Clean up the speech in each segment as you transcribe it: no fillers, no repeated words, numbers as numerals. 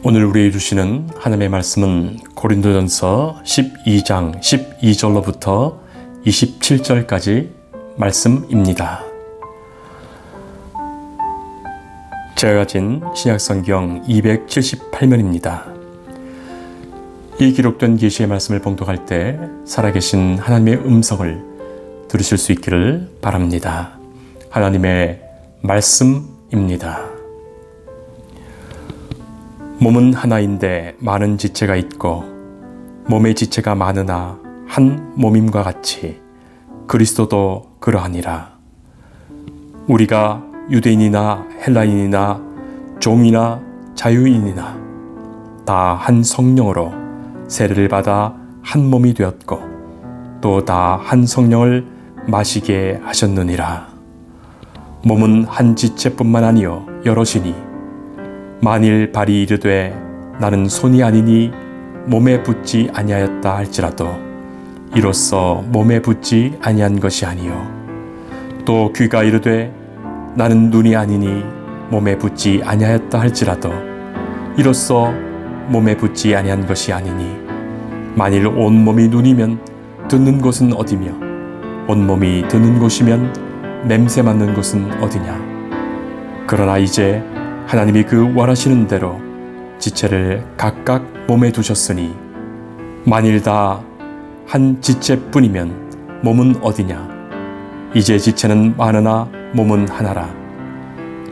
오늘 우리에게 주시는 하나님의 말씀은 고린도전서 12장 12절로부터 27절까지 말씀입니다. 제가 가진 신약성경 278면입니다. 이 기록된 계시의 말씀을 봉독할 때 살아계신 하나님의 음성을 들으실 수 있기를 바랍니다. 하나님의 말씀입니다. 몸은 하나인데 많은 지체가 있고 몸의 지체가 많으나 한 몸임과 같이 그리스도도 그러하니라. 우리가 유대인이나 헬라인이나 종이나 자유인이나 다 한 성령으로 세례를 받아 한 몸이 되었고 또 다 한 성령을 마시게 하셨느니라. 몸은 한 지체뿐만 아니요 여럿이니 만일 발이 이르되 나는 손이 아니니 몸에 붙지 아니하였다 할지라도 이로써 몸에 붙지 아니한 것이 아니요 또 귀가 이르되 나는 눈이 아니니 몸에 붙지 아니하였다 할지라도 이로써 몸에 붙지 아니한 것이 아니니 만일 온 몸이 눈이면 듣는 곳은 어디며 온 몸이 듣는 곳이면 냄새 맡는 곳은 어디냐. 그러나 이제 하나님이 그 원하시는 대로 지체를 각각 몸에 두셨으니 만일 다 한 지체뿐이면 몸은 어디냐. 이제 지체는 많으나 몸은 하나라.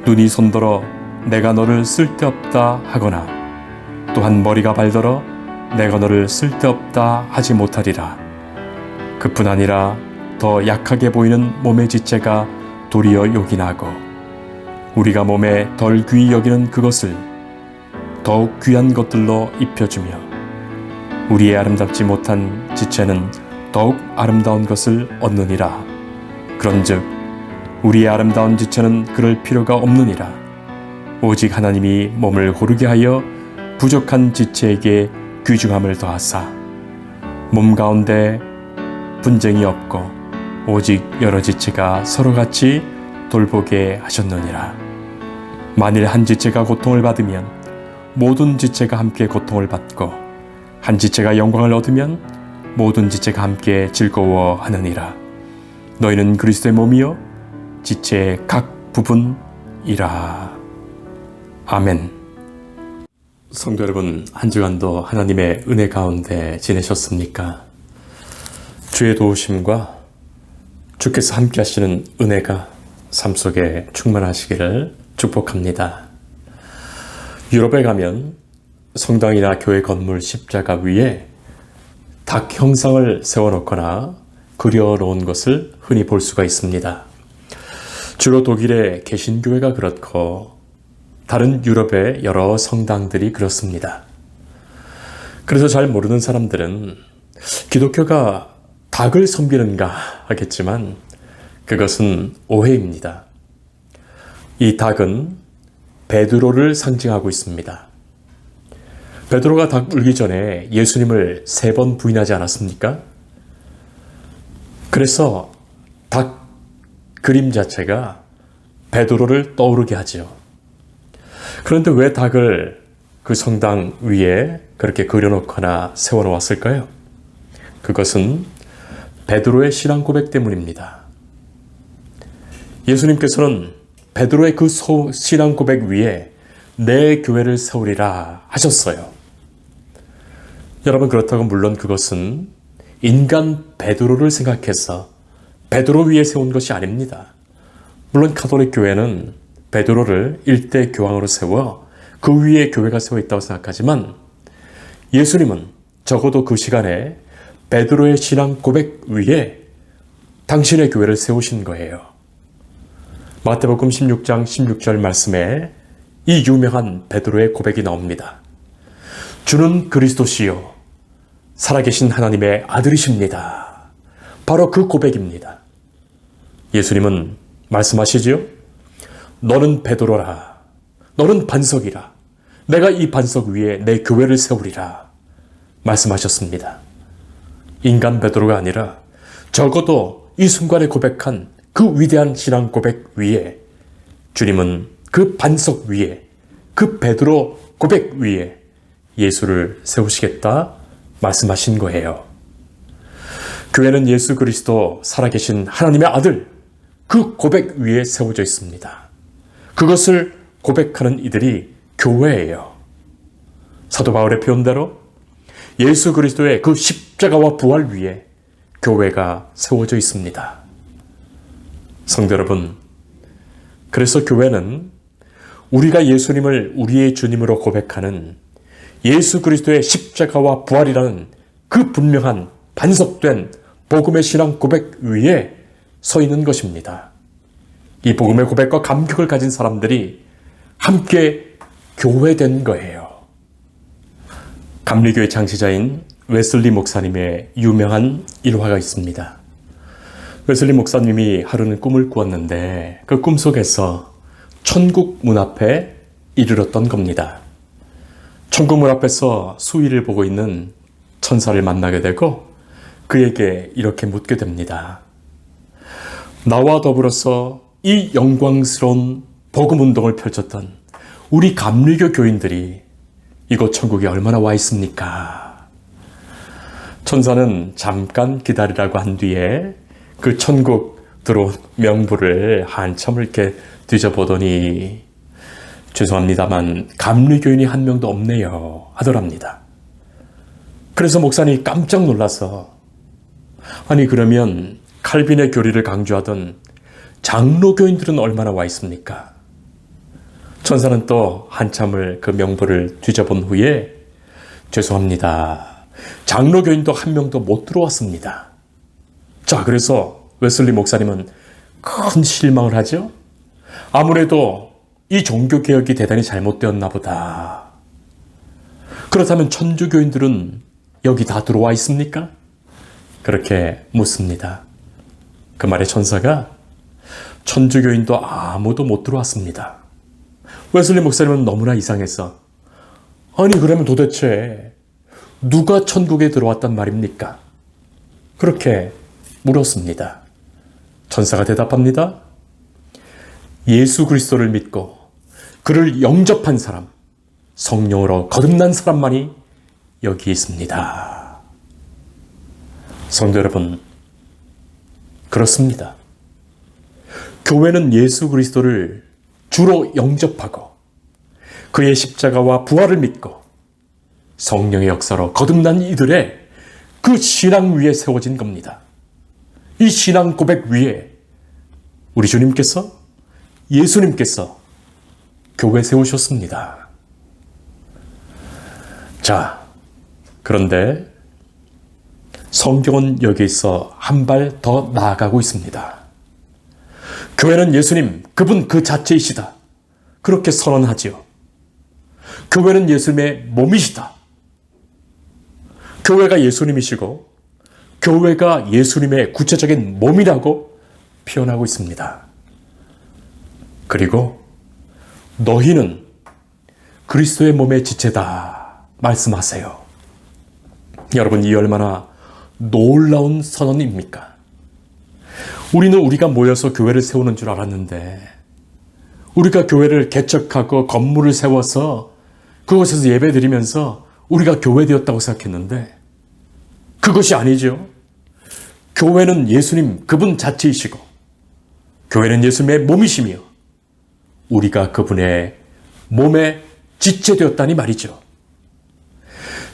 눈이 손들어 내가 너를 쓸데없다 하거나 또한 머리가 발더러 내가 너를 쓸데없다 하지 못하리라. 그뿐 아니라 더 약하게 보이는 몸의 지체가 도리어 요긴하고 우리가 몸에 덜 귀히 여기는 그것을 더욱 귀한 것들로 입혀주며 우리의 아름답지 못한 지체는 더욱 아름다운 것을 얻느니라. 그런즉 우리의 아름다운 지체는 그럴 필요가 없느니라. 오직 하나님이 몸을 고르게 하여 부족한 지체에게 귀중함을 더하사 몸 가운데 분쟁이 없고 오직 여러 지체가 서로같이 돌보게 하셨느니라. 만일 한 지체가 고통을 받으면 모든 지체가 함께 고통을 받고 한 지체가 영광을 얻으면 모든 지체가 함께 즐거워하느니라. 너희는 그리스도의 몸이요 지체의 각 부분이라. 아멘. 성도 여러분, 한 주간도 하나님의 은혜 가운데 지내셨습니까? 주의 도우심과 주께서 함께 하시는 은혜가 삶 속에 충만하시기를 축복합니다. 유럽에 가면 성당이나 교회 건물 십자가 위에 닭 형상을 세워놓거나 그려놓은 것을 흔히 볼 수가 있습니다. 주로 독일의 개신교회가 그렇고 다른 유럽의 여러 성당들이 그렇습니다. 그래서 잘 모르는 사람들은 기독교가 닭을 섬기는가 하겠지만 그것은 오해입니다. 이 닭은 베드로를 상징하고 있습니다. 베드로가 닭 물기 전에 예수님을 3번 부인하지 않았습니까? 그래서 닭 그림 자체가 베드로를 떠오르게 하죠. 그런데 왜 닭을 그 성당 위에 그렇게 그려놓거나 세워놓았을까요? 그것은 베드로의 신앙 고백 때문입니다. 예수님께서는 베드로의 그 신앙 고백 위에 내 교회를 세우리라 하셨어요. 여러분, 그렇다고 물론 그것은 인간 베드로를 생각해서 베드로 위에 세운 것이 아닙니다. 물론 가톨릭 교회는 베드로를 일대 교황으로 세워 그 위에 교회가 세워 있다고 생각하지만 예수님은 적어도 그 시간에 베드로의 신앙 고백 위에 당신의 교회를 세우신 거예요. 마태복음 16장 16절 말씀에 이 유명한 베드로의 고백이 나옵니다. 주는 그리스도시요 살아계신 하나님의 아들이십니다. 바로 그 고백입니다. 예수님은 말씀하시지요? 너는 베드로라. 너는 반석이라. 내가 이 반석 위에 내 교회를 세우리라. 말씀하셨습니다. 인간 베드로가 아니라 적어도 이 순간에 고백한 그 위대한 신앙 고백 위에 주님은 그 반석 위에, 그 베드로 고백 위에 예수를 세우시겠다 말씀하신 거예요. 교회는 예수 그리스도 살아계신 하나님의 아들, 그 고백 위에 세워져 있습니다. 그것을 고백하는 이들이 교회예요. 사도 바울의 표현대로 예수 그리스도의 그 십자가와 부활 위에 교회가 세워져 있습니다. 성도 여러분, 그래서 교회는 우리가 예수님을 우리의 주님으로 고백하는 예수 그리스도의 십자가와 부활이라는 그 분명한 반석된 복음의 신앙 고백 위에 서 있는 것입니다. 이 복음의 고백과 감격을 가진 사람들이 함께 교회된 거예요. 감리교의 창시자인 웨슬리 목사님의 유명한 일화가 있습니다. 웨슬리 목사님이 하루는 꿈을 꾸었는데 그 꿈 속에서 천국 문 앞에 이르렀던 겁니다. 천국 문 앞에서 수위를 보고 있는 천사를 만나게 되고 그에게 이렇게 묻게 됩니다. 나와 더불어서 이 영광스러운 복음 운동을 펼쳤던 우리 감리교 교인들이 이곳 천국에 얼마나 와 있습니까? 천사는 잠깐 기다리라고 한 뒤에 그 천국 들어온 명부를 한참을 이렇게 뒤져보더니 죄송합니다만 감리교인이 한 명도 없네요 하더랍니다. 그래서 목사님이 깜짝 놀라서 아니 그러면 칼빈의 교리를 강조하던 장로교인들은 얼마나 와 있습니까? 천사는 또 한참을 그 명부를 뒤져본 후에 죄송합니다. 장로교인도 한 명도 못 들어왔습니다. 자, 그래서 웨슬리 목사님은 큰 실망을 하죠. 아무래도 이 종교개혁이 대단히 잘못되었나 보다. 그렇다면 천주교인들은 여기 다 들어와 있습니까? 그렇게 묻습니다. 그 말에 천사가 천주교인도 아무도 못 들어왔습니다. 웨슬리 목사님은 너무나 이상해서 아니 그러면 도대체 누가 천국에 들어왔단 말입니까? 그렇게 물었습니다. 천사가 대답합니다. 예수 그리스도를 믿고 그를 영접한 사람, 성령으로 거듭난 사람만이 여기 있습니다. 성도 여러분, 그렇습니다. 교회는 예수 그리스도를 주로 영접하고 그의 십자가와 부활을 믿고 성령의 역사로 거듭난 이들의 그 신앙 위에 세워진 겁니다. 이 신앙 고백 위에 우리 주님께서 예수님께서 교회 세우셨습니다. 자, 그런데 성경은 여기서 한 발 더 나아가고 있습니다. 교회는 예수님, 그분 그 자체이시다. 그렇게 선언하지요. 교회는 예수님의 몸이시다. 교회가 예수님이시고 교회가 예수님의 구체적인 몸이라고 표현하고 있습니다. 그리고 너희는 그리스도의 몸의 지체다 말씀하세요. 여러분, 이 얼마나 놀라운 선언입니까? 우리는 우리가 모여서 교회를 세우는 줄 알았는데 우리가 교회를 개척하고 건물을 세워서 그곳에서 예배드리면서 우리가 교회되었다고 생각했는데 그것이 아니죠. 교회는 예수님 그분 자체이시고 교회는 예수님의 몸이시며 우리가 그분의 몸에 지체되었다니 말이죠.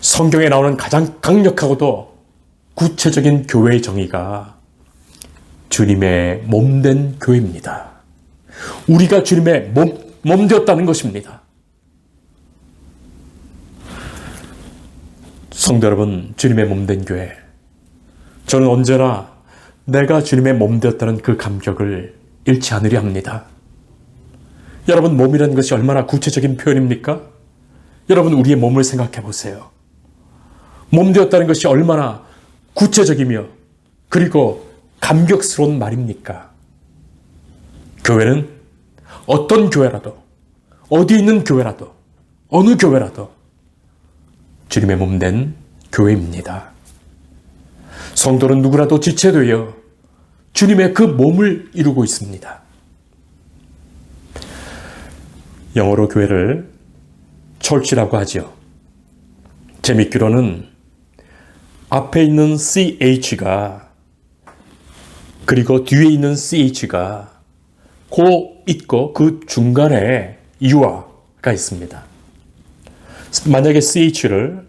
성경에 나오는 가장 강력하고도 구체적인 교회의 정의가 주님의 몸된 교회입니다. 우리가 주님의 몸 되었다는 것입니다. 성도 여러분, 주님의 몸된 교회, 저는 언제나 내가 주님의 몸 되었다는 그 감격을 잃지 않으려 합니다. 여러분, 몸이라는 것이 얼마나 구체적인 표현입니까? 여러분, 우리의 몸을 생각해 보세요. 몸 되었다는 것이 얼마나 구체적이며 그리고 감격스러운 말입니까? 교회는 어떤 교회라도, 어디 있는 교회라도, 어느 교회라도 주님의 몸된 교회입니다. 성도는 누구라도 지체되어 주님의 그 몸을 이루고 있습니다. 영어로 교회를 church라고 하죠. 재밌기로는 앞에 있는 ch가 그리고 뒤에 있는 ch가 고 있고 그 중간에 you가 있습니다. 만약에 ch를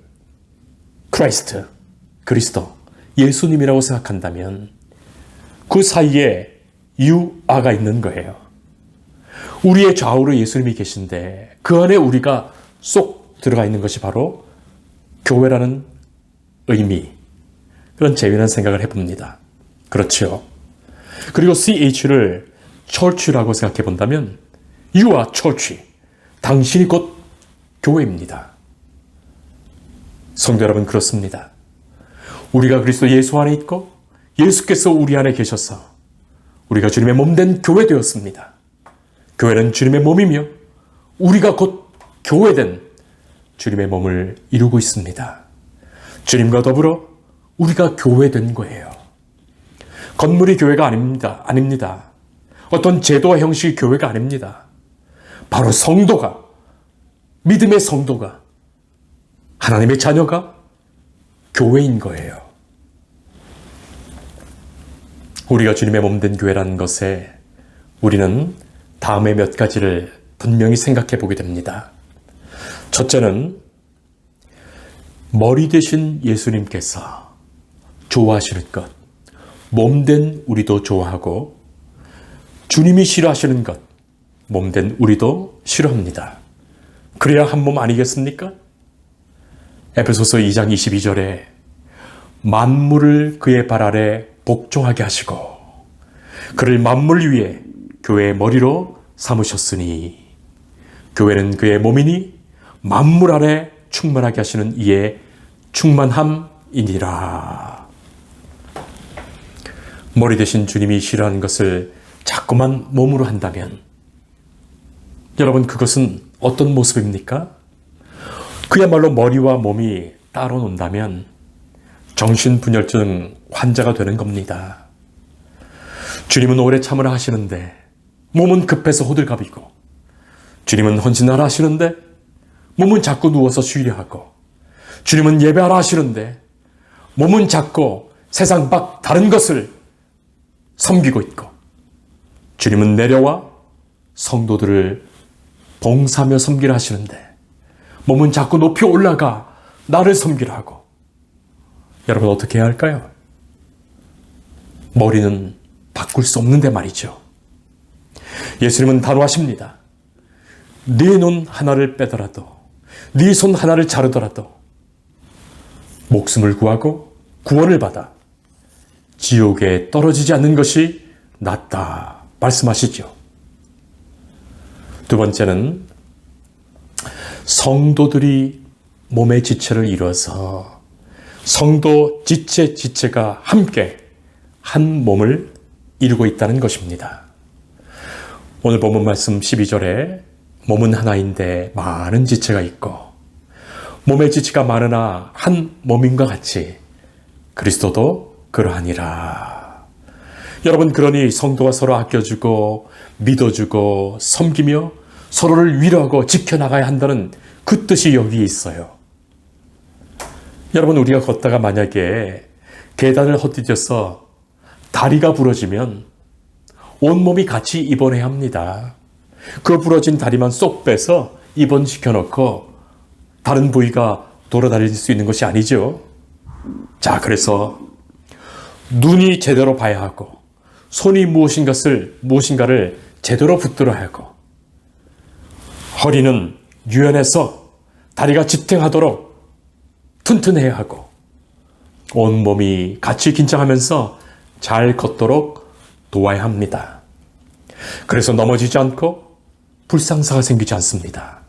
Christ, 그리스도, 예수님이라고 생각한다면 그 사이에 you가 있는 거예요. 우리의 좌우로 예수님이 계신데 그 안에 우리가 쏙 들어가 있는 것이 바로 교회라는 의미, 그런 재미난 생각을 해봅니다. 그렇죠. 그리고 ch를 church라고 생각해 본다면 You are church, 당신이 곧 교회입니다. 성도 여러분, 그렇습니다. 우리가 그리스도 예수 안에 있고 예수께서 우리 안에 계셔서 우리가 주님의 몸된 교회 되었습니다. 교회는 주님의 몸이며 우리가 곧 교회된 주님의 몸을 이루고 있습니다. 주님과 더불어 우리가 교회된 거예요. 건물이 교회가 아닙니다. 어떤 제도와 형식이 교회가 아닙니다. 바로 성도가, 믿음의 성도가, 하나님의 자녀가 교회인 거예요. 우리가 주님의 몸된 교회라는 것에 우리는 다음에 몇 가지를 분명히 생각해 보게 됩니다. 첫째는 머리 되신 예수님께서 좋아하시는 것, 몸된 우리도 좋아하고 주님이 싫어하시는 것, 몸된 우리도 싫어합니다. 그래야 한 몸 아니겠습니까? 에베소서 2장 22절에 만물을 그의 발 아래 복종하게 하시고 그를 만물 위에 교회의 머리로 삼으셨으니 교회는 그의 몸이니 만물 아래 충만하게 하시는 이의 충만함이니라. 머리 대신 주님이 싫어하는 것을 자꾸만 몸으로 한다면 여러분, 그것은 어떤 모습입니까? 그야말로 머리와 몸이 따로 논다면 정신분열증 환자가 되는 겁니다. 주님은 오래 참으라 하시는데 몸은 급해서 호들갑이고, 주님은 헌신하라 하시는데 몸은 자꾸 누워서 쉬려 하고, 주님은 예배하라 하시는데 몸은 자꾸 세상 밖 다른 것을 섬기고 있고, 주님은 내려와 성도들을 봉사하며 섬기라 하시는데 몸은 자꾸 높이 올라가 나를 섬기라 하고. 여러분, 어떻게 해야 할까요? 머리는 바꿀 수 없는데 말이죠. 예수님은 단호하십니다. 네 눈 하나를 빼더라도, 네 손 하나를 자르더라도 목숨을 구하고 구원을 받아 지옥에 떨어지지 않는 것이 낫다 말씀하시죠. 두 번째는 성도들이 몸의 지체를 이루어서 성도 지체가 함께 한 몸을 이루고 있다는 것입니다. 오늘 본문 말씀 12절에 몸은 하나인데 많은 지체가 있고 몸의 지체가 많으나 한 몸인과 같이 그리스도도 그러하니라. 여러분, 그러니 성도가 서로 아껴주고 믿어주고 섬기며 서로를 위로하고 지켜나가야 한다는 그 뜻이 여기에 있어요. 여러분, 우리가 걷다가 만약에 계단을 헛디뎌서 다리가 부러지면 온몸이 같이 입원해야 합니다. 그 부러진 다리만 쏙 빼서 입원시켜놓고 다른 부위가 돌아다닐 수 있는 것이 아니죠. 자, 그래서 눈이 제대로 봐야 하고 손이 무엇인가를 제대로 붙들어야 하고 허리는 유연해서 다리가 지탱하도록 튼튼해야 하고 온몸이 같이 긴장하면서 잘 걷도록 도와야 합니다. 그래서 넘어지지 않고 불상사가 생기지 않습니다.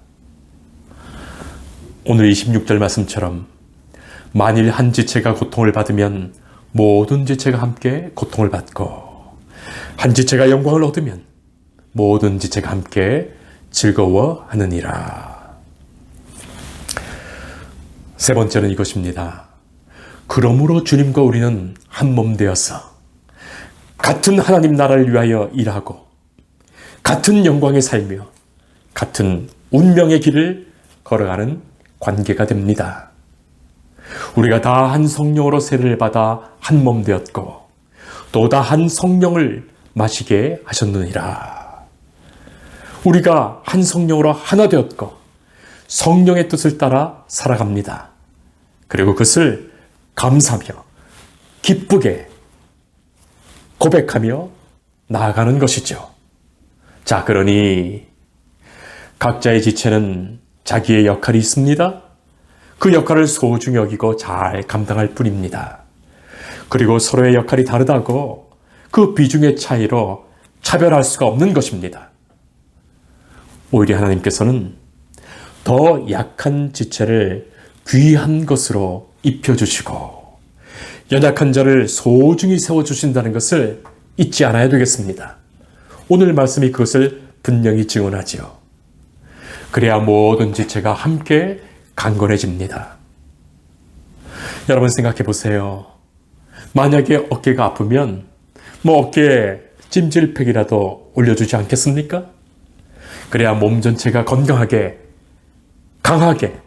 오늘 26절 말씀처럼 만일 한 지체가 고통을 받으면 모든 지체가 함께 고통을 받고 한 지체가 영광을 얻으면 모든 지체가 함께 즐거워하느니라. 세 번째는 이것입니다. 그러므로 주님과 우리는 한 몸 되어서 같은 하나님 나라를 위하여 일하고 같은 영광에 살며 같은 운명의 길을 걸어가는 관계가 됩니다. 우리가 다 한 성령으로 세례를 받아 한 몸 되었고 또 다 한 성령을 마시게 하셨느니라. 우리가 한 성령으로 하나 되었고 성령의 뜻을 따라 살아갑니다. 그리고 그것을 감사하며 기쁘게 고백하며 나아가는 것이죠. 자, 그러니 각자의 지체는 자기의 역할이 있습니다. 그 역할을 소중히 여기고 잘 감당할 뿐입니다. 그리고 서로의 역할이 다르다고 그 비중의 차이로 차별할 수가 없는 것입니다. 오히려 하나님께서는 더 약한 지체를 귀한 것으로 입혀주시고 연약한 자를 소중히 세워주신다는 것을 잊지 않아야 되겠습니다. 오늘 말씀이 그것을 분명히 증언하지요. 그래야 모든 지체가 함께 강건해집니다. 여러분 생각해 보세요. 만약에 어깨가 아프면 어깨에 찜질팩이라도 올려주지 않겠습니까? 그래야 몸 전체가 건강하게 강하게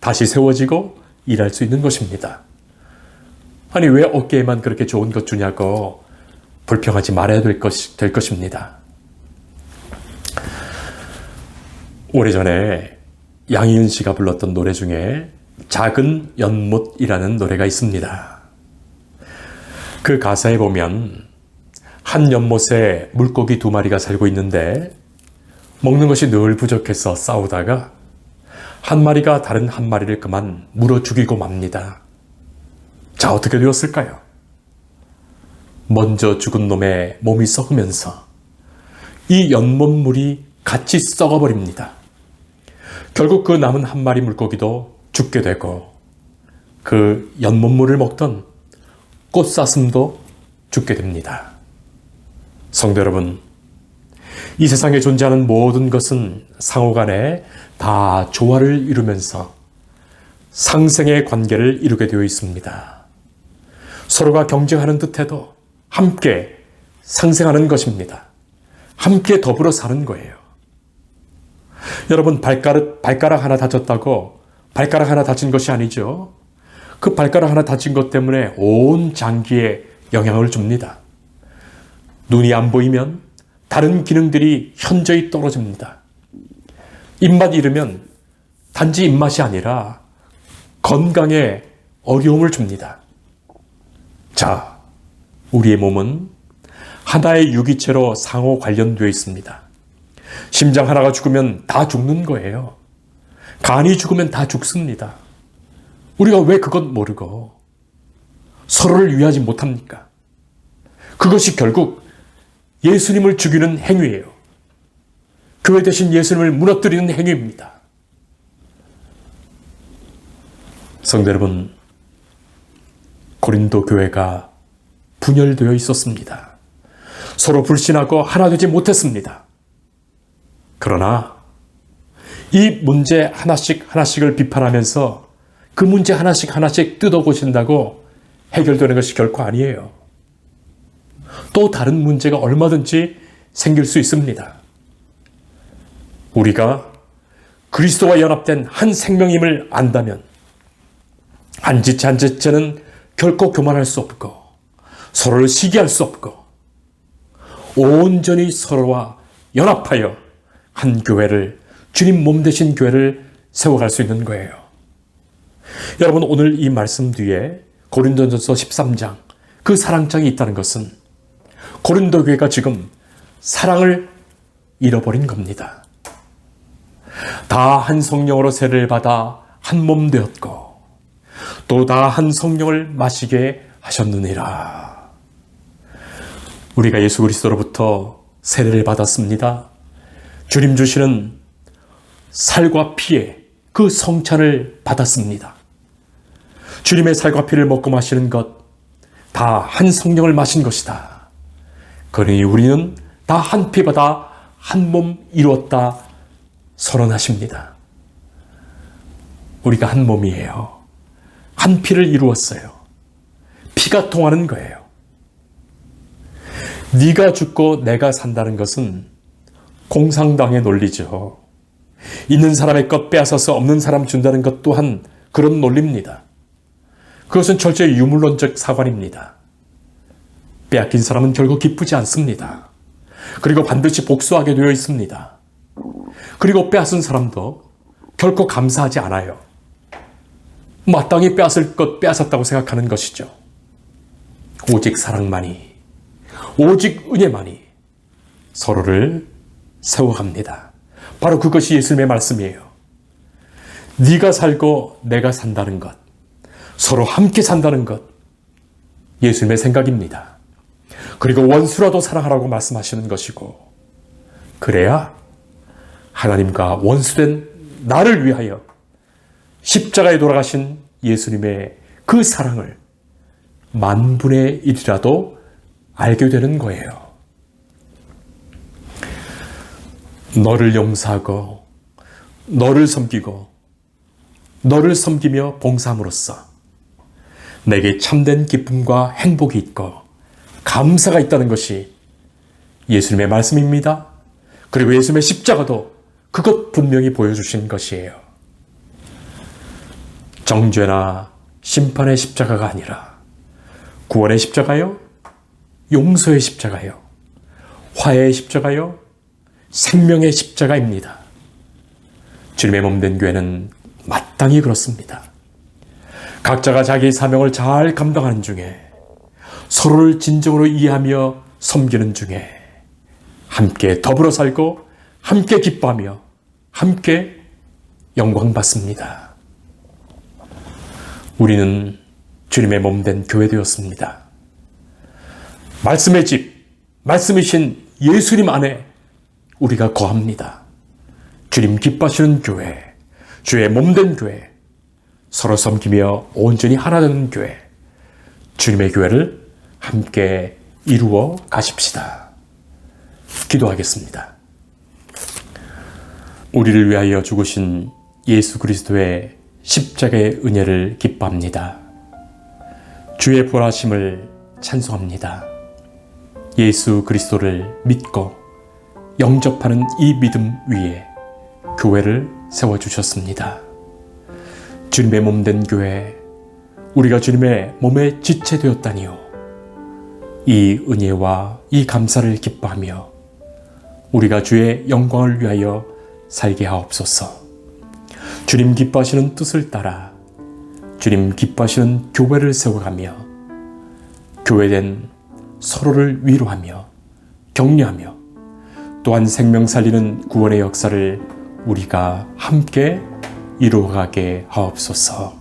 다시 세워지고 일할 수 있는 것입니다. 아니 왜 어깨에만 그렇게 좋은 것 주냐고 불평하지 말아야 될 것입니다. 오래전에 양희은 씨가 불렀던 노래 중에 작은 연못이라는 노래가 있습니다. 그 가사에 보면 한 연못에 물고기 2마리가 살고 있는데 먹는 것이 늘 부족해서 싸우다가 한 마리가 다른 한 마리를 그만 물어 죽이고 맙니다. 자, 어떻게 되었을까요? 먼저 죽은 놈의 몸이 썩으면서 이 연못물이 같이 썩어버립니다. 결국 그 남은 한 마리 물고기도 죽게 되고 그 연못물을 먹던 꽃사슴도 죽게 됩니다. 성도 여러분, 이 세상에 존재하는 모든 것은 상호간에 다 조화를 이루면서 상생의 관계를 이루게 되어 있습니다. 서로가 경쟁하는 듯해도 함께 상생하는 것입니다. 함께 더불어 사는 거예요. 여러분 발가락 하나 다쳤다고 발가락 하나 다친 것이 아니죠. 그 발가락 하나 다친 것 때문에 온 장기에 영향을 줍니다. 눈이 안 보이면 다른 기능들이 현저히 떨어집니다. 입맛 잃으면 단지 입맛이 아니라 건강에 어려움을 줍니다. 자, 우리의 몸은 하나의 유기체로 상호 관련되어 있습니다. 심장 하나가 죽으면 다 죽는 거예요. 간이 죽으면 다 죽습니다. 우리가 왜 그것 모르고 서로를 위하지 못합니까? 그것이 결국 예수님을 죽이는 행위예요. 교회 대신 예수님을 무너뜨리는 행위입니다. 성도 여러분, 고린도 교회가 분열되어 있었습니다. 서로 불신하고 하나 되지 못했습니다. 그러나 이 문제 하나씩을 비판하면서 그 문제 하나씩 뜯어고친다고 해결되는 것이 결코 아니에요. 또 다른 문제가 얼마든지 생길 수 있습니다. 우리가 그리스도와 연합된 한 생명임을 안다면 한 지체 한 지체는 결코 교만할 수 없고 서로를 시기할 수 없고 온전히 서로와 연합하여 한 교회를, 주님 몸 되신 교회를 세워갈 수 있는 거예요. 여러분, 오늘 이 말씀 뒤에 고린도전서 13장 그 사랑장이 있다는 것은 고린도 교회가 지금 사랑을 잃어버린 겁니다. 다 한 성령으로 세례를 받아 한 몸 되었고 또 다 한 성령을 마시게 하셨느니라. 우리가 예수 그리스도로부터 세례를 받았습니다. 주님 주시는 살과 피의 그 성찬을 받았습니다. 주님의 살과 피를 먹고 마시는 것, 다 한 성령을 마신 것이다. 그러니 우리는 다 한 피 받아 한 몸 이루었다 선언하십니다. 우리가 한 몸이에요. 한 피를 이루었어요. 피가 통하는 거예요. 네가 죽고 내가 산다는 것은 공상당의 논리죠. 있는 사람의 것 빼앗아서 없는 사람 준다는 것 또한 그런 논리입니다. 그것은 철저히 유물론적 사관입니다. 빼앗긴 사람은 결국 기쁘지 않습니다. 그리고 반드시 복수하게 되어 있습니다. 그리고 빼앗은 사람도 결코 감사하지 않아요. 마땅히 빼앗을 것 빼앗았다고 생각하는 것이죠. 오직 사랑만이, 오직 은혜만이 서로를 세워갑니다. 바로 그것이 예수님의 말씀이에요. 네가 살고 내가 산다는 것, 서로 함께 산다는 것, 예수님의 생각입니다. 그리고 원수라도 사랑하라고 말씀하시는 것이고, 그래야 하나님과 원수된 나를 위하여 십자가에 돌아가신 예수님의 그 사랑을 만분의 1이라도 알게 되는 거예요. 너를 용서하고 너를 섬기고 너를 섬기며 봉사함으로써 내게 참된 기쁨과 행복이 있고 감사가 있다는 것이 예수님의 말씀입니다. 그리고 예수님의 십자가도 그것 분명히 보여주신 것이에요. 정죄나 심판의 십자가가 아니라 구원의 십자가요, 용서의 십자가요, 화해의 십자가요, 생명의 십자가입니다. 주님의 몸된 교회는 마땅히 그렇습니다. 각자가 자기 사명을 잘 감당하는 중에, 서로를 진정으로 이해하며 섬기는 중에 함께 더불어 살고 함께 기뻐하며 함께 영광받습니다. 우리는 주님의 몸된 교회 되었습니다. 말씀의 집, 말씀이신 예수님 안에 우리가 거합니다. 주님 기뻐하시는 교회, 주의 몸된 교회, 서로 섬기며 온전히 하나 되는 교회, 주님의 교회를 함께 이루어 가십시다. 기도하겠습니다. 우리를 위하여 죽으신 예수 그리스도의 십자가의 은혜를 기뻐합니다. 주의 보라심을 찬송합니다. 예수 그리스도를 믿고 영접하는 이 믿음 위에 교회를 세워주셨습니다. 주님의 몸된 교회, 우리가 주님의 몸에 지체되었다니요. 이 은혜와 이 감사를 기뻐하며 우리가 주의 영광을 위하여 살게 하옵소서. 주님 기뻐하시는 뜻을 따라 주님 기뻐하시는 교회를 세워가며 교회된 서로를 위로하며 격려하며 또한 생명 살리는 구원의 역사를 우리가 함께 이루어가게 하옵소서.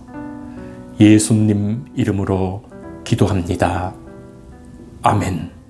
예수님 이름으로 기도합니다. 아멘.